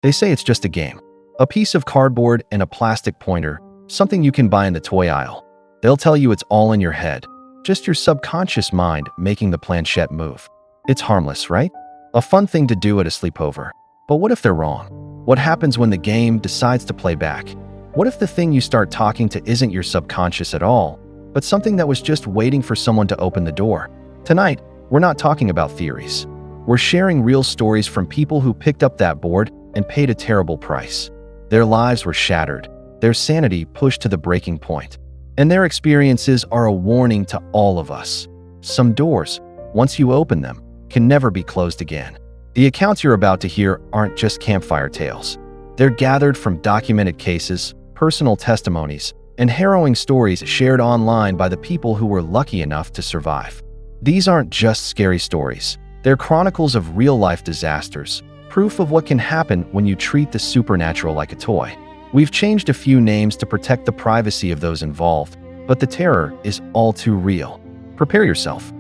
They say it's just a game. A piece of cardboard and a plastic pointer, something you can buy in the toy aisle. They'll tell you it's all in your head, just your subconscious mind making the planchette move. It's harmless, right? A fun thing to do at a sleepover. But what if they're wrong? What happens when the game decides to play back? What if the thing you start talking to isn't your subconscious at all, but something that was just waiting for someone to open the door? Tonight, we're not talking about theories. We're sharing real stories from people who picked up that board and paid a terrible price. Their lives were shattered, their sanity pushed to the breaking point, and their experiences are a warning to all of us. Some doors, once you open them, can never be closed again. The accounts you're about to hear aren't just campfire tales. They're gathered from documented cases, personal testimonies, and harrowing stories shared online by the people who were lucky enough to survive. These aren't just scary stories. They're chronicles of real-life disasters, proof of what can happen when you treat the supernatural like a toy. We've changed a few names to protect the privacy of those involved, but the terror is all too real. Prepare yourself.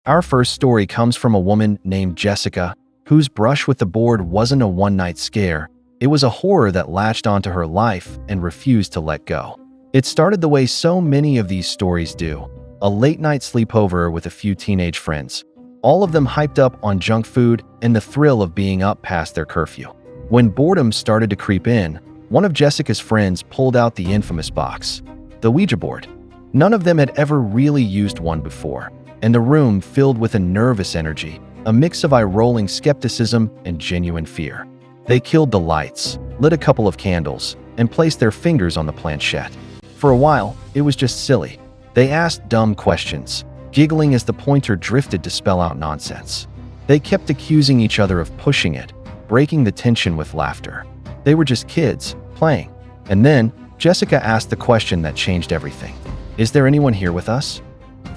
Our first story comes from a woman named Jessica, whose brush with the board wasn't a one-night scare. It was a horror that latched onto her life and refused to let go. It started the way so many of these stories do. A late-night sleepover with a few teenage friends, all of them hyped up on junk food and the thrill of being up past their curfew. When boredom started to creep in, one of Jessica's friends pulled out the infamous box, the Ouija board. None of them had ever really used one before, and the room filled with a nervous energy, a mix of eye-rolling skepticism and genuine fear. They killed the lights, lit a couple of candles, and placed their fingers on the planchette. For a while, it was just silly. They asked dumb questions, giggling as the pointer drifted to spell out nonsense. They kept accusing each other of pushing it, breaking the tension with laughter. They were just kids, playing. And then, Jessica asked the question that changed everything. Is there anyone here with us?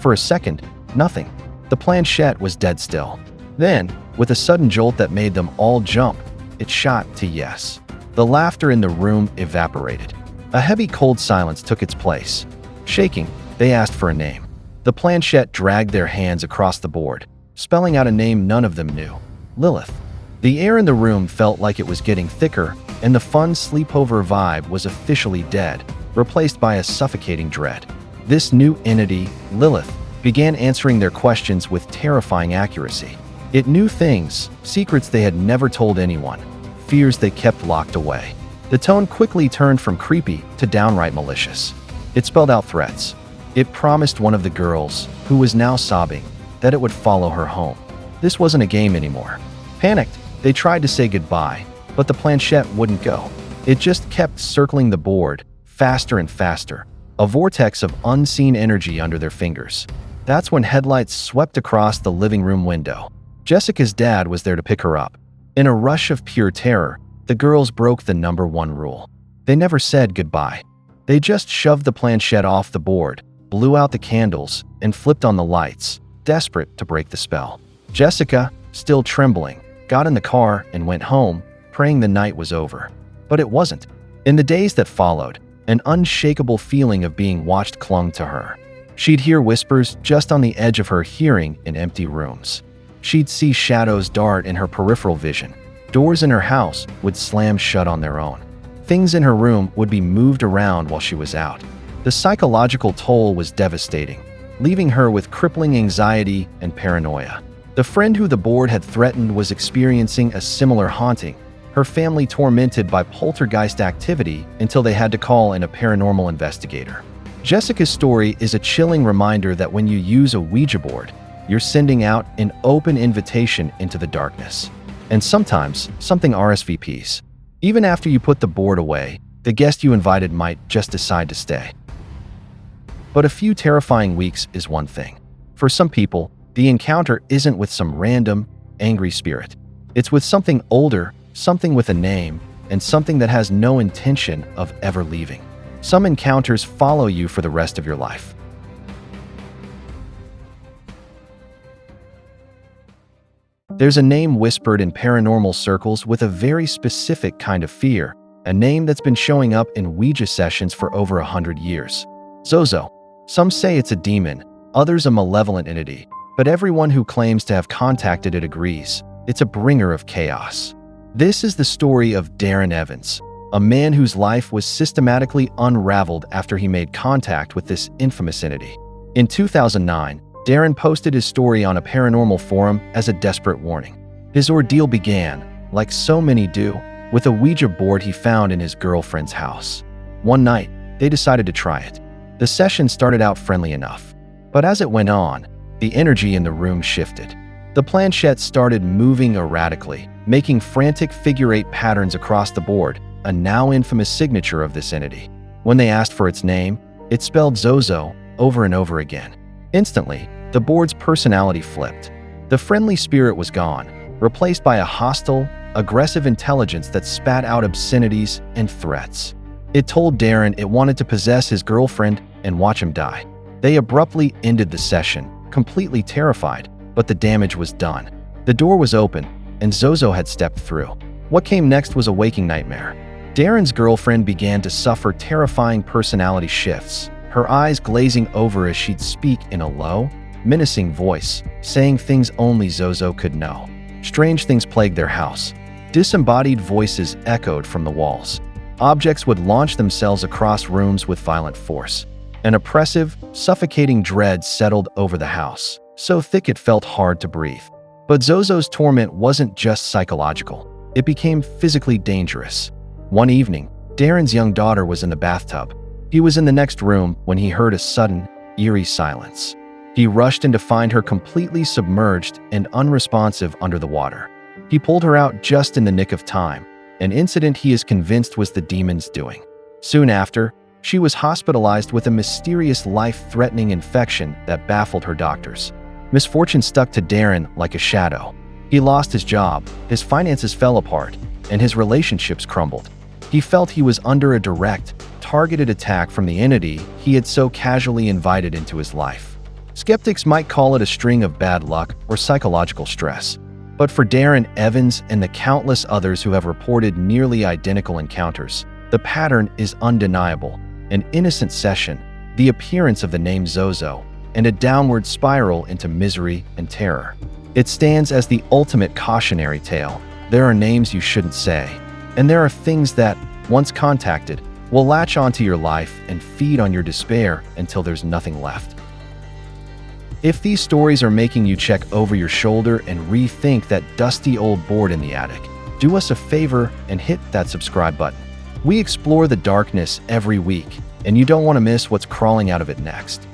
For a second, nothing. The planchette was dead still. Then, with a sudden jolt that made them all jump, it shot to yes. The laughter in the room evaporated. A heavy, cold silence took its place. Shaking, they asked for a name. The planchette dragged their hands across the board, spelling out a name none of them knew. Lilith. The air in the room felt like it was getting thicker, and the fun sleepover vibe was officially dead, replaced by a suffocating dread. This new entity, Lilith, began answering their questions with terrifying accuracy. It knew things, secrets they had never told anyone, fears they kept locked away. The tone quickly turned from creepy to downright malicious. It spelled out threats. It promised one of the girls, who was now sobbing, that it would follow her home. This wasn't a game anymore. Panicked, they tried to say goodbye, but the planchette wouldn't go. It just kept circling the board, faster and faster, a vortex of unseen energy under their fingers. That's when headlights swept across the living room window. Jessica's dad was there to pick her up. In a rush of pure terror, the girls broke the number one rule. They never said goodbye. They just shoved the planchette off the board, blew out the candles, and flipped on the lights, desperate to break the spell. Jessica, still trembling, got in the car and went home, praying the night was over. But it wasn't. In the days that followed, an unshakable feeling of being watched clung to her. She'd hear whispers just on the edge of her hearing in empty rooms. She'd see shadows dart in her peripheral vision. Doors in her house would slam shut on their own. Things in her room would be moved around while she was out. The psychological toll was devastating, leaving her with crippling anxiety and paranoia. The friend who the board had threatened was experiencing a similar haunting, her family tormented by poltergeist activity until they had to call in a paranormal investigator. Jessica's story is a chilling reminder that when you use a Ouija board, you're sending out an open invitation into the darkness. And sometimes, something RSVPs. Even after you put the board away, the guest you invited might just decide to stay. But a few terrifying weeks is one thing. For some people, the encounter isn't with some random, angry spirit. It's with something older, something with a name, and something that has no intention of ever leaving. Some encounters follow you for the rest of your life. There's a name whispered in paranormal circles with a very specific kind of fear, a name that's been showing up in Ouija sessions for over 100 years. Zozo. Some say it's a demon, others a malevolent entity, but everyone who claims to have contacted it agrees it's a bringer of chaos. This is the story of Darren Evans, a man whose life was systematically unraveled after he made contact with this infamous entity. In 2009, Darren posted his story on a paranormal forum as a desperate warning. His ordeal began, like so many do, with a Ouija board he found in his girlfriend's house. One night, they decided to try it. The session started out friendly enough, but as it went on, the energy in the room shifted. The planchette started moving erratically, making frantic figure-8 patterns across the board, a now infamous signature of this entity. When they asked for its name, it spelled Zozo over and over again. Instantly, the board's personality flipped. The friendly spirit was gone, replaced by a hostile, aggressive intelligence that spat out obscenities and threats. It told Darren it wanted to possess his girlfriend and watch him die. They abruptly ended the session, completely terrified, but the damage was done. The door was open, and Zozo had stepped through. What came next was a waking nightmare. Darren's girlfriend began to suffer terrifying personality shifts, her eyes glazing over as she'd speak in a low, menacing voice, saying things only Zozo could know. Strange things plagued their house. Disembodied voices echoed from the walls. Objects would launch themselves across rooms with violent force. An oppressive, suffocating dread settled over the house, so thick it felt hard to breathe. But Zozo's torment wasn't just psychological. It became physically dangerous. One evening, Darren's young daughter was in the bathtub. He was in the next room when he heard a sudden, eerie silence. He rushed in to find her completely submerged and unresponsive under the water. He pulled her out just in the nick of time, an incident he is convinced was the demon's doing. Soon after, she was hospitalized with a mysterious life-threatening infection that baffled her doctors. Misfortune stuck to Darren like a shadow. He lost his job, his finances fell apart, and his relationships crumbled. He felt he was under a direct, targeted attack from the entity he had so casually invited into his life. Skeptics might call it a string of bad luck or psychological stress. But for Darren Evans and the countless others who have reported nearly identical encounters, the pattern is undeniable. An innocent session, the appearance of the name Zozo, and a downward spiral into misery and terror. It stands as the ultimate cautionary tale. There are names you shouldn't say, and there are things that, once contacted, will latch onto your life and feed on your despair until there's nothing left. If these stories are making you check over your shoulder and rethink that dusty old board in the attic, do us a favor and hit that subscribe button. We explore the darkness every week, and you don't want to miss what's crawling out of it next.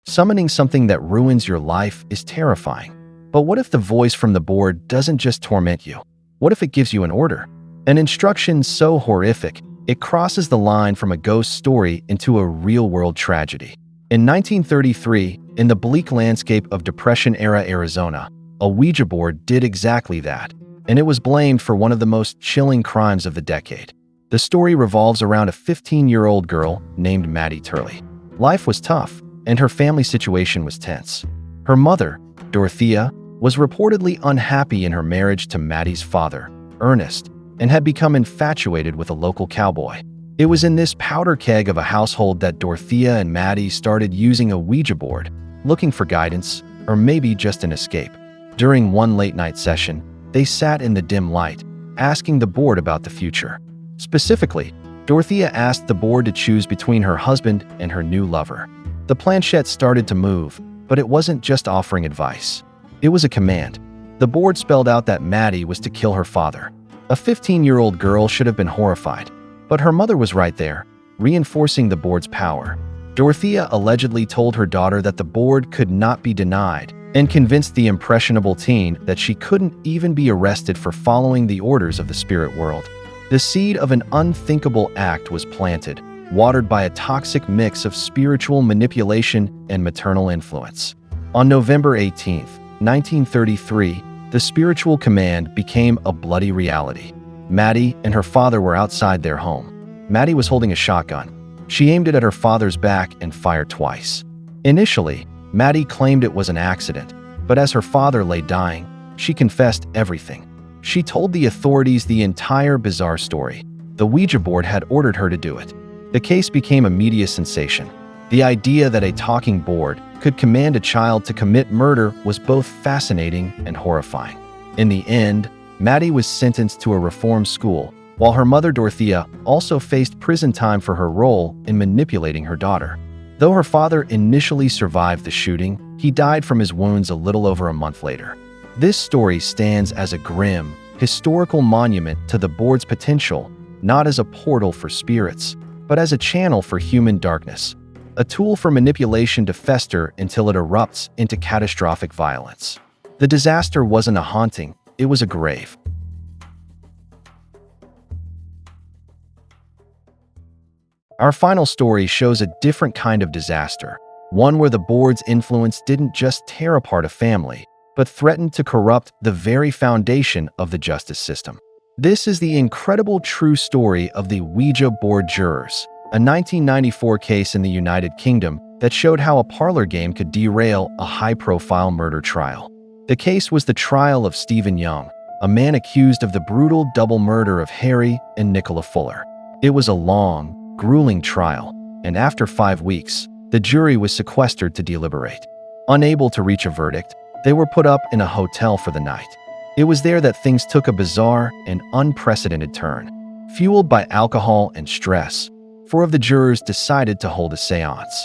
Summoning something that ruins your life is terrifying. But what if the voice from the board doesn't just torment you? What if it gives you an order? An instruction so horrific, it crosses the line from a ghost story into a real-world tragedy. In 1933, in the bleak landscape of Depression-era Arizona, a Ouija board did exactly that, and it was blamed for one of the most chilling crimes of the decade. The story revolves around a 15-year-old girl named Mattie Turley. Life was tough, and her family situation was tense. Her mother, Dorothea, was reportedly unhappy in her marriage to Mattie's father, Ernest, and had become infatuated with a local cowboy. It was in this powder keg of a household that Dorothea and Mattie started using a Ouija board, looking for guidance, or maybe just an escape. During one late-night session, they sat in the dim light, asking the board about the future. Specifically, Dorothea asked the board to choose between her husband and her new lover. The planchette started to move, but it wasn't just offering advice. It was a command. The board spelled out that Mattie was to kill her father. A 15-year-old girl should have been horrified, but her mother was right there, reinforcing the board's power. Dorothea allegedly told her daughter that the board could not be denied and convinced the impressionable teen that she couldn't even be arrested for following the orders of the spirit world. The seed of an unthinkable act was planted, watered by a toxic mix of spiritual manipulation and maternal influence. On November 18, 1933, the spiritual command became a bloody reality. Mattie and her father were outside their home. Mattie was holding a shotgun. She aimed it at her father's back and fired twice. Initially, Mattie claimed it was an accident, but as her father lay dying, she confessed everything. She told the authorities the entire bizarre story. The Ouija board had ordered her to do it. The case became a media sensation. The idea that a talking board could command a child to commit murder was both fascinating and horrifying. In the end, Mattie was sentenced to a reform school, while her mother Dorothea also faced prison time for her role in manipulating her daughter. Though her father initially survived the shooting, he died from his wounds a little over a month later. This story stands as a grim, historical monument to the board's potential, not as a portal for spirits, but as a channel for human darkness, a tool for manipulation to fester until it erupts into catastrophic violence. The disaster wasn't a haunting, it was a grave. Our final story shows a different kind of disaster, one where the board's influence didn't just tear apart a family, but threatened to corrupt the very foundation of the justice system. This is the incredible true story of the Ouija Board Jurors, a 1994 case in the United Kingdom that showed how a parlor game could derail a high-profile murder trial. The case was the trial of Stephen Young, a man accused of the brutal double murder of Harry and Nicola Fuller. It was a long, grueling trial, and after 5 weeks, the jury was sequestered to deliberate. Unable to reach a verdict, they were put up in a hotel for the night. It was there that things took a bizarre and unprecedented turn. Fueled by alcohol and stress, 4 of the jurors decided to hold a séance.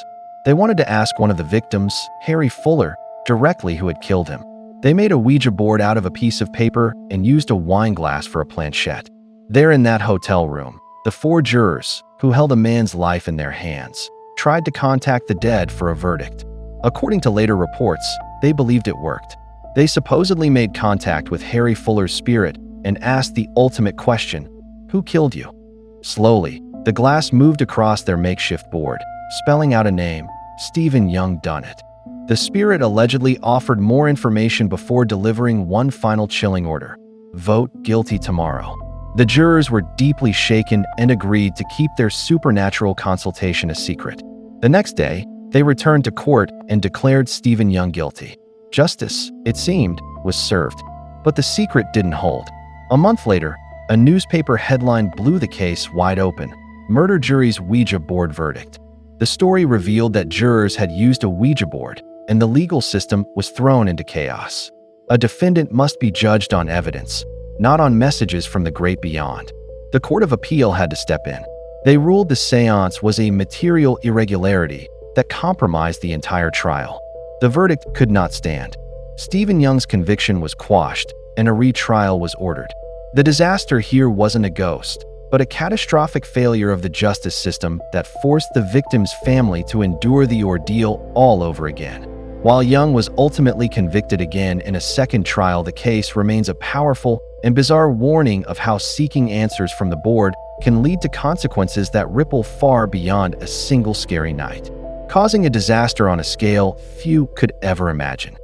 They wanted to ask one of the victims, Harry Fuller, directly who had killed him. They made a Ouija board out of a piece of paper and used a wine glass for a planchette. There in that hotel room, the 4 jurors, who held a man's life in their hands, tried to contact the dead for a verdict. According to later reports, they believed it worked. They supposedly made contact with Harry Fuller's spirit and asked the ultimate question, "Who killed you?" Slowly, the glass moved across their makeshift board, spelling out a name, Stephen Young done it. The spirit allegedly offered more information before delivering one final chilling order: vote guilty tomorrow. The jurors were deeply shaken and agreed to keep their supernatural consultation a secret. The next day, they returned to court and declared Stephen Young guilty. Justice, it seemed, was served, but the secret didn't hold. A month later, a newspaper headline blew the case wide open: Murder Jury's Ouija Board Verdict. The story revealed that jurors had used a Ouija board, and the legal system was thrown into chaos. A defendant must be judged on evidence, not on messages from the great beyond. The Court of Appeal had to step in. They ruled the séance was a material irregularity that compromised the entire trial. The verdict could not stand. Stephen Young's conviction was quashed, and a retrial was ordered. The disaster here wasn't a ghost, but a catastrophic failure of the justice system that forced the victim's family to endure the ordeal all over again. While Young was ultimately convicted again in a second trial, the case remains a powerful and bizarre warning of how seeking answers from the board can lead to consequences that ripple far beyond a single scary night, causing a disaster on a scale few could ever imagine.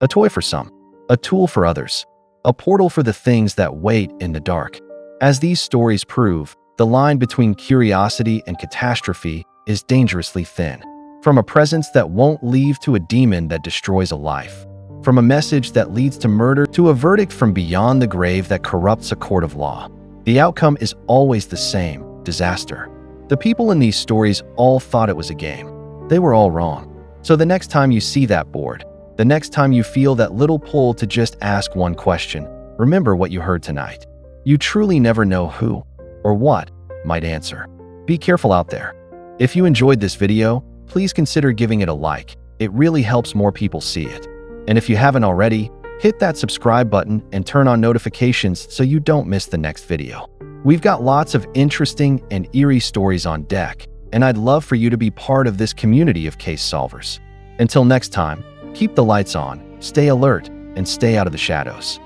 A toy for some, a tool for others, a portal for the things that wait in the dark. As these stories prove, the line between curiosity and catastrophe is dangerously thin. From a presence that won't leave to a demon that destroys a life. From a message that leads to murder to a verdict from beyond the grave that corrupts a court of law. The outcome is always the same: disaster. The people in these stories all thought it was a game. They were all wrong. So the next time you see that board, the next time you feel that little pull to just ask one question, remember what you heard tonight. You truly never know who or what might answer. Be careful out there. If you enjoyed this video, please consider giving it a like. It really helps more people see it. And if you haven't already, hit that subscribe button and turn on notifications so you don't miss the next video. We've got lots of interesting and eerie stories on deck, and I'd love for you to be part of this community of case solvers. Until next time, keep the lights on, stay alert, and stay out of the shadows.